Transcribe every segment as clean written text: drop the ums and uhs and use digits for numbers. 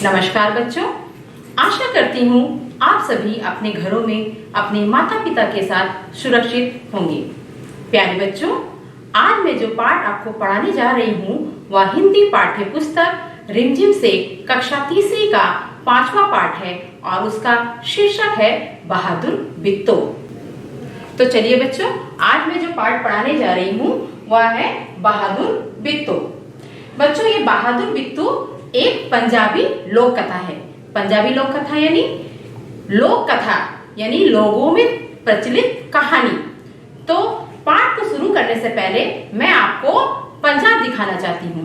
नमस्कार बच्चों, आशा करती हूँ आप सभी अपने घरों में अपने माता पिता के साथ सुरक्षित होंगे। प्यारे बच्चों, आज मैं जो पाठ आपको पढ़ाने जा रही हूँ वह हिंदी पाठ्य पुस्तक रिमझिम से कक्षा तीसरी का 5वां पाठ है और उसका शीर्षक है बहादुर बिट्टो। तो चलिए बच्चों, आज मैं जो पाठ पढ़ाने जा रही हूँ वह है बहादुर बिट्टो। बच्चों, ये बहादुर बिट्टो एक पंजाबी लोक कथा है। पंजाबी लोक कथा यानी लोक कथा यानी लोगों में प्रचलित कहानी। तो पाठ को शुरू करने से पहले मैं आपको पंजाब दिखाना चाहती हूँ।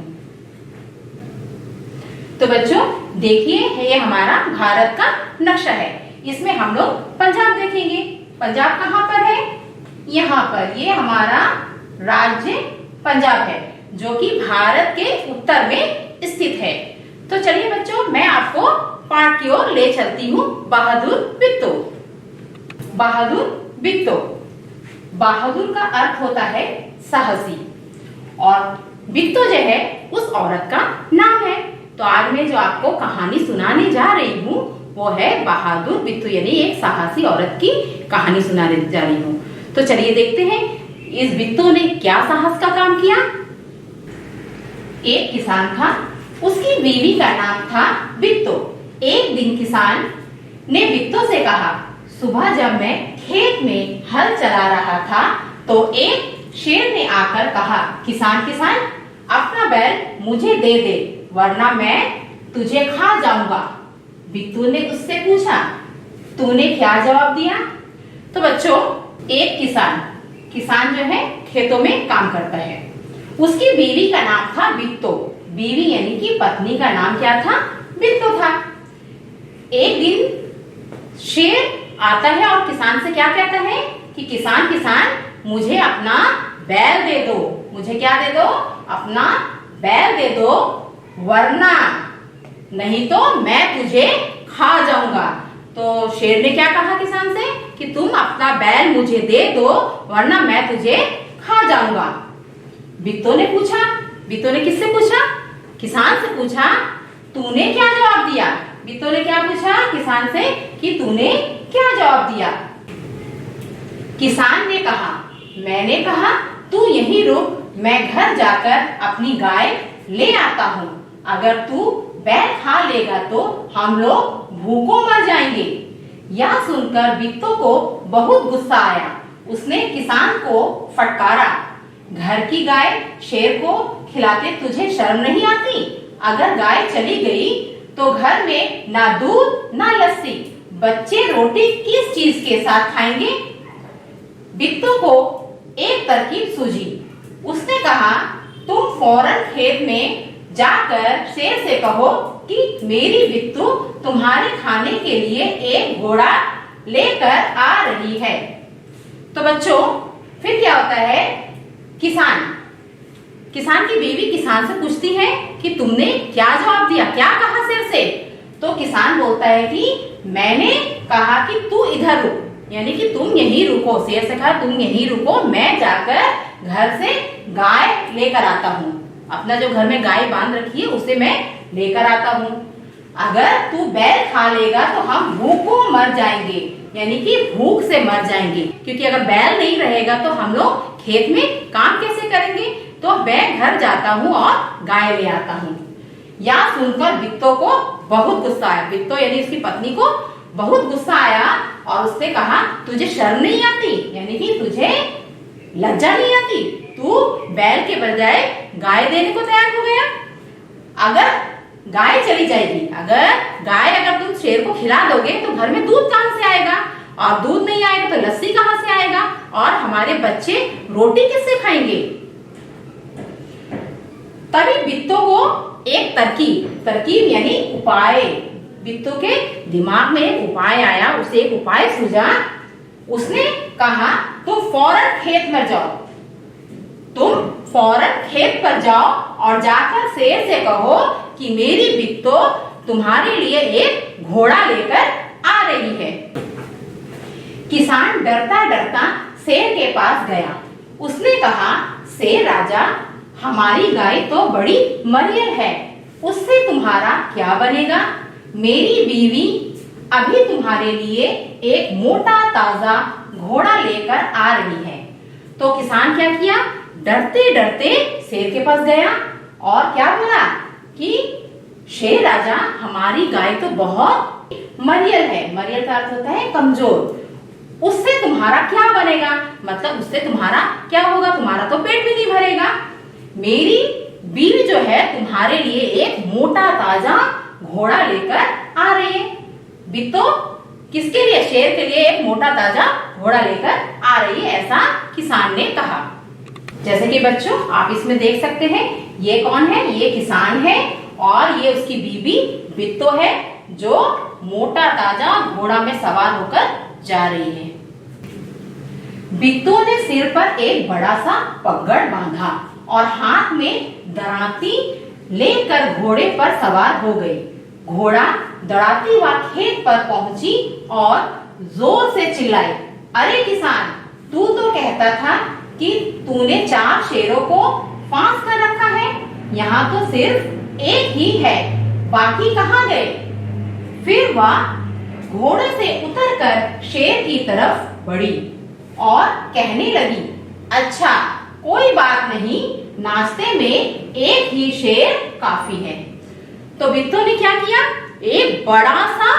तो बच्चों देखिए, ये हमारा भारत का नक्शा है। इसमें हम लोग पंजाब देखेंगे। पंजाब कहाँ पर है? यहाँ पर। ये हमारा राज्य पंजाब है जो कि भारत के उत्तर में स्थित है। तो चलिए बच्चों, मैं आपको पाठ की ओर ले चलती हूँ। बहादुर बिट्टो। बहादुर बिट्टो, बहादुर का अर्थ होता है साहसी और बिट्टो जो है उस औरत का नाम है। तो आज मैं जो आपको कहानी सुनाने जा रही हूँ वो है बहादुर बिट्टो यानी एक साहसी औरत की कहानी सुनाने जा रही हूँ। तो चलिए देखते हैं इस बिट्टो ने क्या साहस का काम किया। एक किसान था, उसकी बीवी का नाम था बिट्टो। एक दिन किसान ने बिट्टो से कहा, सुबह जब मैं खेत में हल चला रहा था तो एक शेर ने आकर कहा, किसान किसान अपना बैल मुझे दे दे वरना मैं तुझे खा जाऊंगा। बिट्टो ने उससे पूछा, तूने क्या जवाब दिया? तो बच्चों, एक किसान जो है खेतों में काम करता है। उसकी बीवी का नाम था बिट्टो। बीवी यानी कि पत्नी का नाम क्या था? बिट्टो था। एक दिन शेर आता है और किसान से क्या कहता है कि किसान किसान मुझे अपना बैल दे दो। मुझे क्या दे दो? अपना बैल दे दो वरना नहीं तो मैं तुझे खा जाऊंगा। तो शेर ने क्या कहा किसान से कि तुम अपना बैल मुझे दे दो वरना मैं तुझे खा जाऊंगा। बिट्टो ने पूछा, बिट्टो ने किससे पूछा? किसान से पूछा, तूने क्या जवाब दिया? बिट्टो ने क्या पूछा किसान से कि तूने क्या जवाब दिया? किसान ने कहा, मैंने कहा तू यहीं रुक, मैं घर जाकर अपनी गाय ले आता हूँ। अगर तू बैल खा लेगा तो हम लोग भूखों मर जाएंगे। यह सुनकर बिट्टो को बहुत गुस्सा आया। उसने किसान को फटकारा, घर की गाय शेर को खिलाते तुझे शर्म नहीं आती? अगर गाय चली गई तो घर में ना दूध ना लस्सी, बच्चे रोटी किस चीज के साथ खाएंगे? बिट्टो को एक तरकीब सूझी। उसने कहा, तुम फौरन खेत में जाकर शेर से कहो कि मेरी बिट्टो तुम्हारे खाने के लिए एक घोड़ा लेकर आ रही है। तो बच्चों फिर क्या होता है? किसान की बीवी किसान से पूछती है कि तुमने क्या जवाब दिया, क्या कहा शेर से? तो किसान बोलता है कि मैंने कहा कि तू इधर रुक, यानी कि तुम यहीं रुको। शेर से कहा तुम यहीं रुको, मैं जाकर घर से गाय लेकर आता हूँ। अपना जो घर में गाय बांध रखी है उसे मैं लेकर आता हूँ। अगर तू बैल खा लेगा तो हम भूखों मर जाएंगे, यानी कि भूख से मर जाएंगे। क्योंकि अगर बैल नहीं रहेगा तो हम लोग खेत में काम कैसे करेंगे? तो मैं घर जाता हूँ और गाय ले आता हूँ। यह सुनकर बिट्टो को बहुत गुस्सा आया। बिट्टो यानी उसकी पत्नी को बहुत गुस्सा आया और उससे कहा, तुझे शर्म नहीं आती? यानी कि तुझे लज्जा नहीं आती? तू बैल के बजाय गाय देने को तैयार हो गया। अगर गाय चली जाएगी, अगर तुम शेर को खिला दोगे तो घर में दूध कहां से आएगा? और दूध नहीं आएगा तो लस्सी कहां से आएगा? और हमारे बच्चे रोटी किससे खाएंगे? तभी बिट्टो को एक तरकीब यानी उपाय, बिट्टो के दिमाग में एक उपाय आया। उसे एक उपाय सूझा। उसने कहा, तुम फौरन खेत पर जाओ और जाकर शेर से कहो कि मेरी बिट्टो तुम्हारे लिए एक घोड़ा लेकर आ रही है। किसान डरता डरता शेर के पास गया। उसने कहा, शेर राजा, हमारी गाय तो बड़ी मरियल है, उससे तुम्हारा क्या बनेगा? मेरी बीवी अभी तुम्हारे लिए एक मोटा ताजा घोड़ा लेकर आ रही है। तो किसान क्या किया? डरते डरते शेर के पास गया और क्या बोला कि शेर राजा, हमारी गाय तो बहुत मरियल है। मरियल का अर्थ होता है कमजोर। उससे तुम्हारा क्या बनेगा? मतलब उससे तुम्हारा क्या होगा? तुम्हारा तो पेट भी नहीं भरेगा। मेरी बीवी जो है तुम्हारे लिए एक मोटा ताजा घोड़ा लेकर आ रही है। बित्तो किसके लिए? शेर के लिए एक मोटा ताजा घोड़ा लेकर आ रही है, ऐसा किसान ने कहा। जैसे कि बच्चों आप इसमें देख सकते हैं, ये कौन है? ये किसान है और ये उसकी बीवी बित्तो है जो मोटा ताजा घोड़ा में सवार होकर जा रही है। बित्तो ने सिर पर एक बड़ा सा पगड़ बांधा और हाथ में दराती लेकर घोड़े पर सवार हो गई। घोड़ा दौड़ाती हुआ खेत पर पहुंची और जोर से चिल्लाई, अरे किसान, तू तो कहता था कि तूने 4 शेरों को फांस कर रखा है, यहाँ तो सिर्फ एक ही है, बाकी कहाँ गए? फिर वह घोड़े से उतरकर शेर की तरफ बढ़ी और कहने लगी, अच्छा कोई बात नहीं, नाश्ते में एक ही शेर काफी है। तो बित्तो ने क्या किया? एक बड़ा सा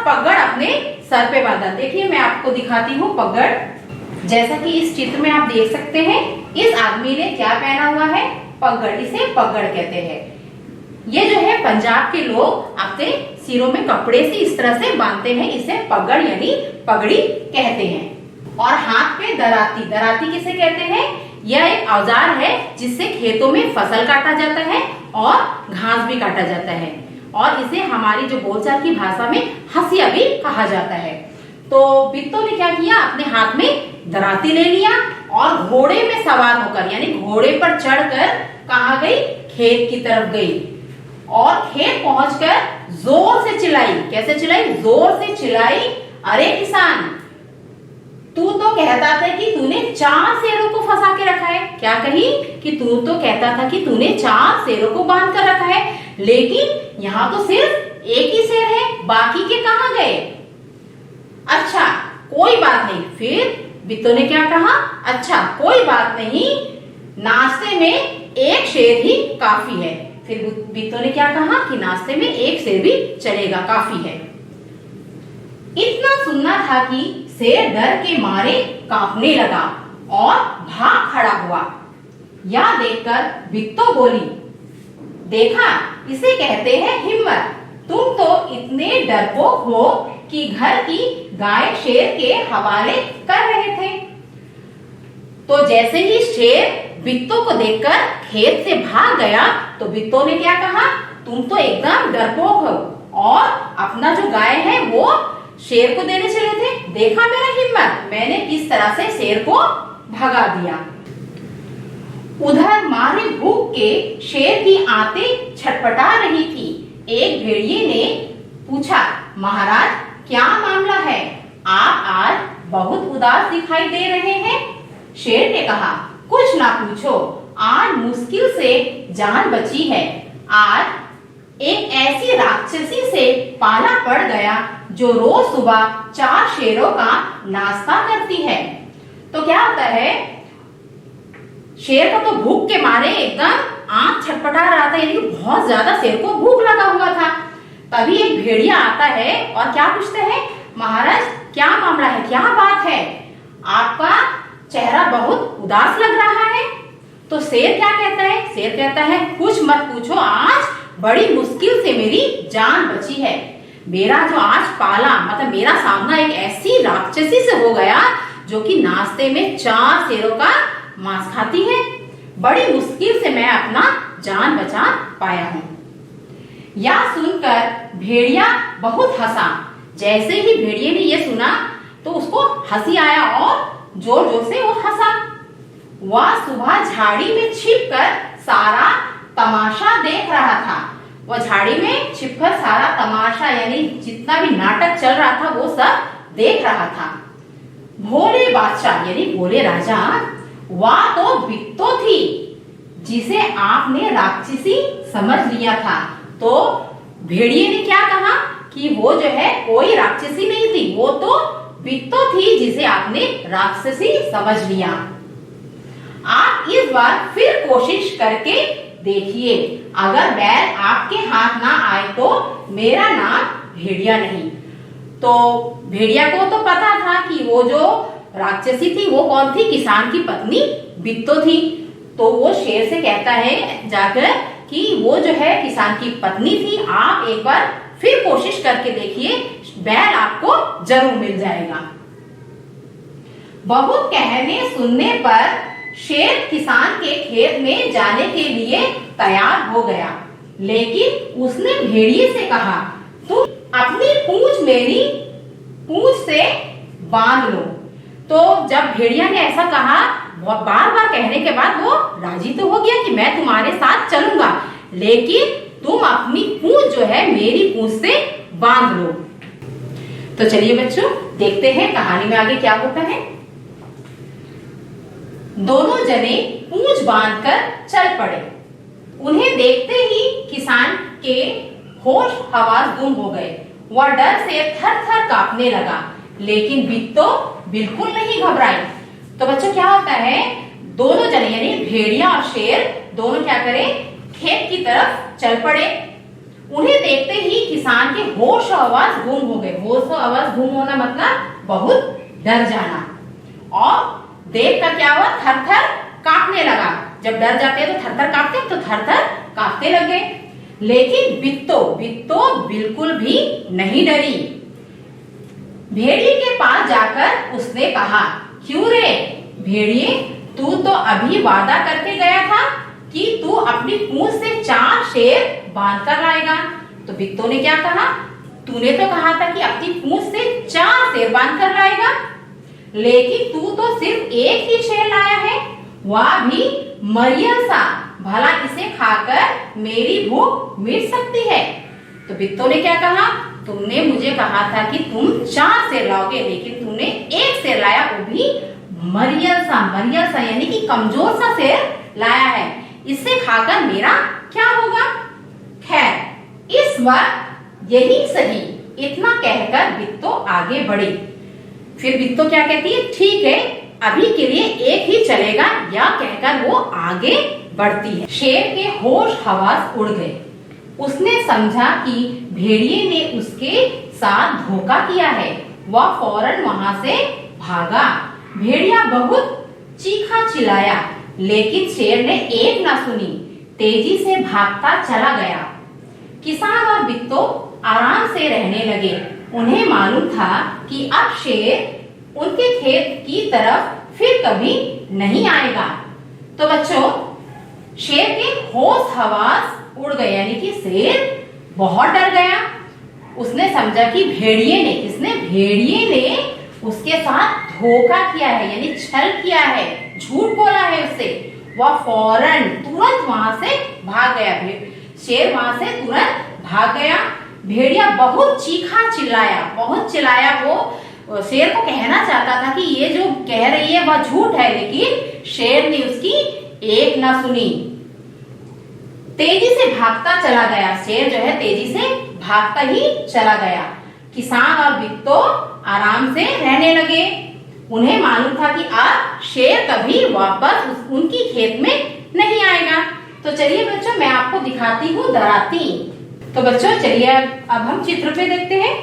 पगड़ अपने सर पे बांधा। देखिए मैं आपको दिखाती हूँ पगड़। जैसा कि इस चित्र में आप देख सकते हैं, इस आदमी ने क्या पहना हुआ है? पगड़। इसे पगड़ कहते हैं। ये जो है पंजाब के लोग अपने सिरों में कपड़े से इस तरह से बांधते हैं, इसे पगड़ यानी पगड़ी कहते हैं। और हाथ पे दराती। दराती किसे कहते हैं? यह एक औजार है जिससे खेतों में फसल काटा जाता है और घास भी काटा जाता है, और इसे हमारी जो बोलचाल की भाषा में हंसिया भी कहा जाता है। तो बित्तो ने क्या किया? अपने हाथ में दराती ले लिया और घोड़े में सवार होकर यानी घोड़े पर चढ़कर कहाँ गई? खेत की तरफ गई और खेत पहुंचकर जोर से चिल्लाई। कैसे चिल्लाई? जोर से चिल्लाई, अरे किसान, तू तो कहता था कि तूने 4 शेरों को फंसा के रखा है। क्या कही? कि तू तो कहता था कि तूने 4 शेरों को बांध कर रखा है, लेकिन यहाँ तो सिर्फ एक ही शेर है, बाकी के कहाँ गए? अच्छा कोई बात नहीं। फिर बित्तो ने क्या कहा? अच्छा कोई बात नहीं, नाश्ते में एक शेर ही काफी है। फिर बित्तो ने क्या कहा? कि नाश्ते में एक शेर भी चलेगा, काफी है। इतना सुनना था कि शेर डर के मारे कांपने लगा और भाग खड़ा हुआ। यह देखकर बित्तो बोली, देखा, इसे कहते हैं हिम्मत। तुम तो इतने डरपोक हो कि घर की गाय शेर के हवाले कर रहे थे। तो जैसे ही शेर बित्तो को देखकर खेत से भाग गया तो बित्तो ने क्या कहा? तुम तो एकदम डरपोक हो और अपना जो गाय है वो शेर को देने चले थे। देखा मेरा हिम्मत, मैंने किस तरह से शेर को भगा दिया। उधर मारे भूख के शेर की आंतें छटपटा रही थी। एक भेड़िए ने पूछा, महाराज क्या मामला है? आप आज बहुत उदास दिखाई दे रहे हैं। शेर ने कहा, कुछ ना पूछो, आज मुश्किल से जान बची है। आज एक ऐसी राक्षसी से पाला पड़ गया जो रोज सुबह 4 शेरों का नाश्ता करती है। तो क्या होता है, शेर को तो भूख के मारे एकदम आंख छटपटा रहा था, यानी बहुत ज्यादा शेर को भूख लगा हुआ था। तभी एक भेड़िया आता है और क्या पूछता है, महाराज क्या मामला है, क्या बात है, आपका चेहरा बहुत उदास लग रहा है। तो शेर क्या कहता है? शेर कहता है, कुछ मत पूछो, आज बड़ी मुश्किल से मेरी जान बची है। मेरा जो आज पाला मतलब मेरा सामना एक ऐसी राक्षसी से हो गया जो कि नाश्ते में 4 शेरों का मांस खाती है। बड़ी मुश्किल से मैं अपना जान बचा पाया हूँ। यह सुनकर भेड़िया बहुत हंसा। जैसे ही भेड़िए ने यह सुना तो उसको हंसी आया और जोर जोर से वो हंसा। वह सुबह झाड़ी में छिपकर सारा तमाशा देख रहा था। वह झाड़ी में छिपकर सारा तमाशा यानी जितना भी नाटक चल रहा था वो सब देख रहा था। भोले बादशाह यानी भोले राजा, वह तो बित्तो थी जिसे आपने राक्षसी समझ लिया था। तो भेड़िए ने क्या कहा कि वो जो है कोई राक्षसी नहीं थी, वो तो बित्तो थी जिसे आपने राक्षसी समझ लिया। आप इस बार फिर कोशिश करके देखिए, अगर बैल आपके हाथ ना आए तो मेरा नाम भेड़िया नहीं। तो भेड़िया को तो पता था कि वो जो राक्षसी थी वो कौन थी, किसान की पत्नी बित्तो थी। तो वो शेर से कहता है जाकर कि वो जो है किसान की पत्नी थी, आप एक बार फिर कोशिश करके देखिए, बैल आपको जरूर मिल जाएगा। बहुत कहने सुनने पर शेर किसान के खेत में जाने के लिए तैयार हो गया, लेकिन उसने भेड़िए से कहा, तुम अपनी पूंछ मेरी पूंछ से बांध लो। तो जब भेड़िया ने ऐसा कहा, बार बार कहने के बाद वो राजी तो हो गया कि मैं तुम्हारे साथ चलूंगा, लेकिन तुम अपनी पूंछ जो है मेरी पूंछ से बांध लो। तो चलिए बच्चों, देखते हैं कहानी में आगे क्या होता है। दोनों जने पूंछ बांधकर चल पड़े। उन्हें देखते ही किसान के होश हवास गुम हो गए। वह डर से थर थर कांपने लगा, लेकिन बित्तो बिल्कुल नहीं घबराई। तो बच्चों क्या होता है, दोनों जने यानी भेड़िया और शेर दोनों क्या करें, खेत की तरफ चल पड़े। उन्हें देखते ही किसान के होश आवाज गुम हो गए। होश आवाज गुम होना मतलब बहुत डर जाना, और देख कर क्या हुआ, थर थर कांपने लगा। जब डर जाते हैं तो थर थर कांपते, तो थर थर कांपने लगे। लेकिन बित्तो बिल्कुल भी नहीं डरी। भेड़िए के पास जाकर उसने कहा, क्यों रे भेड़िए, तू तो अभी वादा करके गया था कि तू अपनी पूंछ से 4 शेर बांध कर लाएगा। तो बित्तो ने क्या कहा, तूने तो कहा था कि अपनी पूंछ से 4 शेर बांध कर लाएगा, लेकिन तू तो सिर्फ एक ही शेर लाया है, वह भी मरियल सा। भला इसे खाकर मेरी भूख मिट सकती है। तो बित्तो ने क्या कहा, तुमने मुझे कहा था कि तुम 4 शेर लाओगे, लेकिन तुमने 1 शेर लाया, वो भी मरियल सा यानी कि कमजोर सा शेर लाया है। इसे खाकर मेरा क्या होगा। खैर इस बार यही सही, इतना कहकर बित्तो आगे बढ़ी। फिर बित्तो क्या कहती है, ठीक है अभी के लिए एक ही चलेगा, या कहकर वो आगे बढ़ती है। शेर के होश हवास उड़ गए। उसने समझा कि भेड़िए ने उसके साथ धोखा किया है। वह फौरन वहां से भागा। भेड़िया बहुत चीखा चिल्लाया, लेकिन शेर ने एक ना सुनी, तेजी से भागता चला गया। किसान और बित्तो आराम से रहने लगे। उन्हें मालूम था कि अब शेर उनके खेत की तरफ फिर कभी नहीं आएगा। तो बच्चों, शेर के होश हवास उड़ गए, यानी कि शेर बहुत डर गया। उसने समझा कि भेड़िए ने उसके साथ धोखा किया है, यानी छल किया है, झूठ बोला है उससे। वह फौरन तुरंत वहां से भाग गया। शेर वहां से तुरंत भाग गया। भेड़िया बहुत चीखा चिल्लाया। वो शेर को कहना चाहता था कि ये जो कह रही है वह झूठ है, लेकिन शेर ने उसकी एक ना सुनी। तेजी से भागता चला गया। शेर जो है तेजी से भागता ही चला गया। किसान और बित्तो आराम से रहने लगे। उन्हें मालूम था कि अब शेर कभी वापस उनकी खेत में नहीं आएगा। तो चलिए बच्चों, मैं आपको दिखाती हूँ दराती। तो बच्चों चलिए अब हम चित्र पे देखते हैं।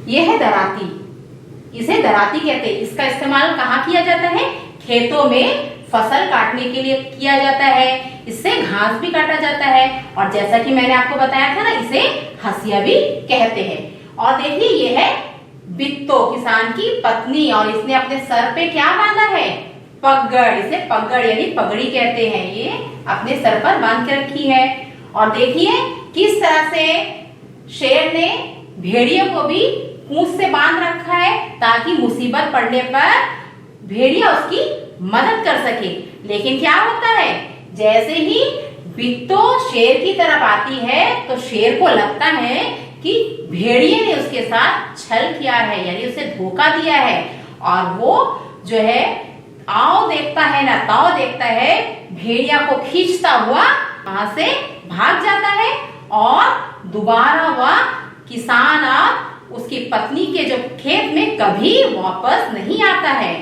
यह है दराती। इसे दराती कहते हैं। इसका इस्तेमाल कहाँ किया जाता है, खेतों में फसल काटने के लिए किया जाता है। इससे घास भी काटा जाता है, और जैसा कि मैंने आपको बताया था ना, इसे हंसिया भी कहते हैं। और देखिए ये है बित्तो, किसान की पत्नी, और इसने अपने सर पे क्या बांधा है, पगड़। इसे पगड़ यानी पगड़ी कहते हैं। ये अपने सर पर बांध के रखी है। और देखिए किस तरह से शेर ने भेड़िए को भी पूंछ से बांध रखा है, ताकि मुसीबत पड़ने पर भेड़िया उसकी मदद कर सके। लेकिन क्या होता है, जैसे ही बित्तो शेर की तरफ आती है, तो शेर को लगता है कि भेड़िए ने उसके साथ छल किया है, यानी उसे धोखा दिया है, और वो जो है आओ देखता है ना ताओ देखता है, भेड़िया को खींचता हुआ वहां से भाग जाता है और दोबारा वह किसान और उसकी पत्नी के जो खेत में कभी वापस नहीं आता है।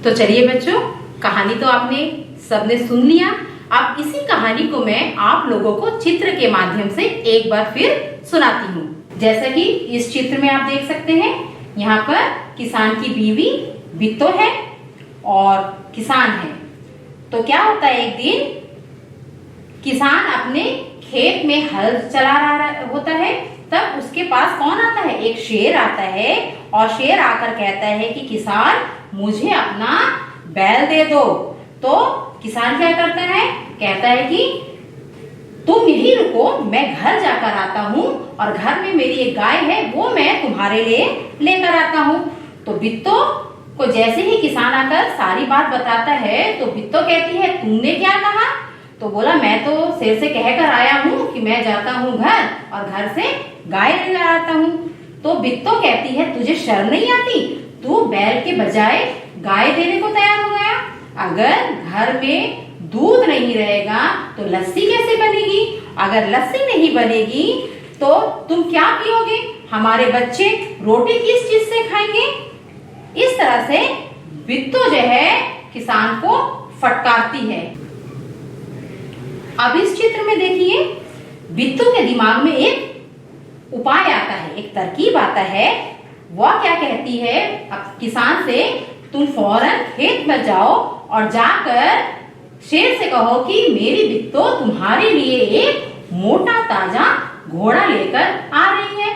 तो चलिए बच्चों, कहानी तो आपने सबने सुन लिया। अब इसी कहानी को मैं आप लोगों को चित्र के माध्यम से एक बार फिर सुनाती हूँ। जैसा कि इस चित्र में आप देख सकते हैं, यहाँ पर किसान की बीवी बिट्टो है और किसान है। तो क्या होता है, एक दिन किसान अपने खेत में हल चला रहा होता है, तब उसके पास कौन आता है, एक शेर आता है और शेर आकर कहता है कि किसान मुझे अपना बैल दे दो। तो किसान क्या करता है, कहता है कि तुम यहीं रुको, मैं घर जाकर आता हूँ और घर में मेरी एक गाय है, वो मैं तुम्हारे लिए लेकर आता हूँ। तो बिट्टो को जैसे ही किसान आकर सारी बात बताता है तो बिट्टो कहती है तुमने क्या कहा। तो बोला मैं तो शेर से कहकर आया हूँ कि मैं जाता हूँ घर और घर से गाय लेकर आता हूँ। तो बिट्टो कहती है तुझे शर्म नहीं आती, तू बैल के बजाय गाय देने को तैयार हो गया। अगर घर में दूध नहीं रहेगा तो लस्सी कैसे बनेगी, अगर लस्सी नहीं बनेगी तो तुम क्या पियोगे, हमारे बच्चे रोटी किस चीज से खाएंगे। इस तरह से बिट्टो जो है किसान को फटकारती है। अब इस चित्र में देखिए, बिट्टो के दिमाग में एक उपाय आता है, एक तरकीब आता है। वह क्या कहती है अब किसान से, तुम फौरन खेत में जाओ और जाकर शेर से कहो कि मेरी बिट्टो तुम्हारे लिए एक मोटा ताजा घोड़ा लेकर आ रही है।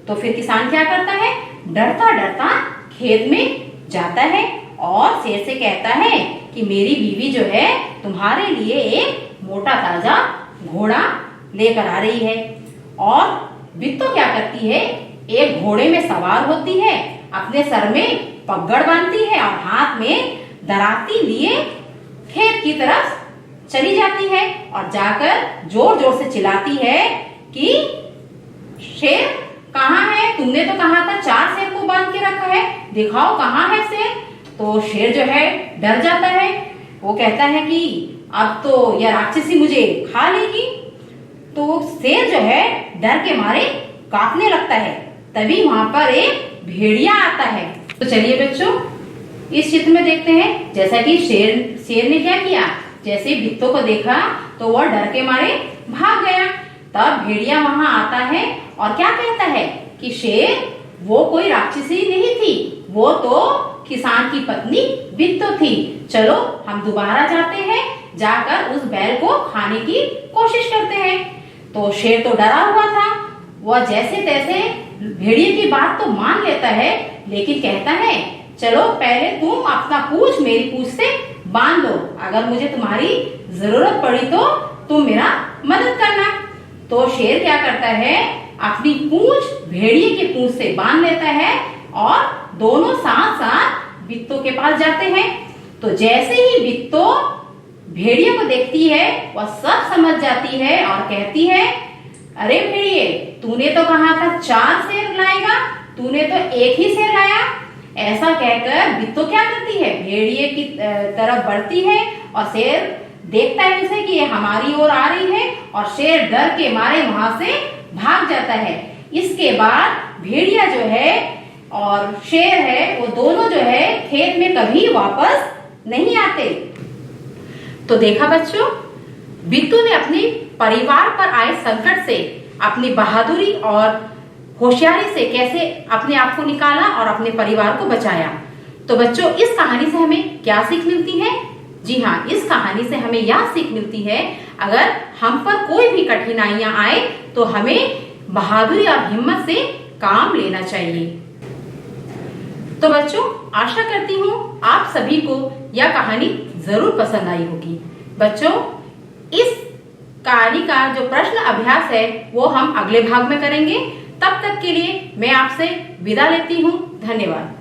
तो फिर किसान क्या करता है, डरता डरता खेत में जाता है और शेर से कहता है कि मेरी बीवी जो है तुम्हारे लिए एक मोटा ताजा घोड़ा लेकर आ रही है। और बिट्टो क्या करती है, एक घोड़े में सवार होती है, अपने सर में पगड़ बांधती है और हाथ में दराती लिए खेत की तरफ चली जाती है और जाकर जोर जोर से चिल्लाती है कि शेर कहाँ है, तुमने तो कहा था 4 शेर को बांध के रखा है, दिखाओ कहाँ है शेर। तो शेर जो है डर जाता है, वो कहता है कि अब तो यह राक्षसी मुझे खा लेगी। तो शेर जो है डर के मारे कांपने लगता है। तभी वहां पर एक भेड़िया आता है। तो चलिए बच्चों, इस चित्र में देखते हैं, जैसा कि शेर ने क्या किया, जैसे बिट्टो को देखा तो वह डर के मारे भाग गया। तब भेड़िया वहां आता है और क्या कहता है कि शेर वो कोई राक्षसी नहीं थी, वो तो किसान की पत्नी बिट्टो थी। चलो हम दोबारा जाते हैं, जाकर उस बैल को खाने की कोशिश करते हैं। तो शेर तो डरा हुआ था, वह जैसे तैसे भेड़िए की बात तो मान लेता है, लेकिन कहता है चलो पहले तुम अपना पूंछ मेरी पूंछ से बांध दो, अगर मुझे तुम्हारी जरूरत पड़ी तो तुम मेरा मदद करना। तो शेर क्या करता है, अपनी पूंछ भेड़िए की पूंछ से बांध लेता है और दोनों साथ साथ बिट्टो के पास जाते हैं। तो जैसे ही बिट्टो भेड़िए को देखती है, वह सब समझ जाती है और कहती है अरे भेड़िए, तूने तो कहा था 4 शेर लाएगा, तूने तो एक ही शेर लाया। ऐसा कहकर बिट्टो क्या करती है, भेड़िए की तरफ बढ़ती है और शेर देखता है उसे कि ये हमारी ओर आ रही है और शेर डर के मारे वहां से भाग जाता है। इसके बाद भेड़िया जो है और शेर है, वो दोनों जो है खेत में कभी वापस नहीं आते। तो देखा बच्चों, बिट्टो ने अपने परिवार पर आए संकट से अपनी बहादुरी और होशियारी से कैसे अपने आप को निकाला और अपने परिवार को बचाया। तो बच्चों, इस कहानी से हमें क्या सीख मिलती है? जी हाँ, इस कहानी से हमें यह सीख मिलती है, अगर हम पर कोई भी कठिनाइयां आए तो हमें बहादुरी और हिम्मत से काम लेना चाहिए। तो बच्चों, आशा करती हूँ आप सभी को यह कहानी जरूर पसंद आई होगी। बच्चों, इस कहानी का जो प्रश्न अभ्यास है वो हम अगले भाग में करेंगे। तब तक के लिए मैं आपसे विदा लेती हूँ। धन्यवाद।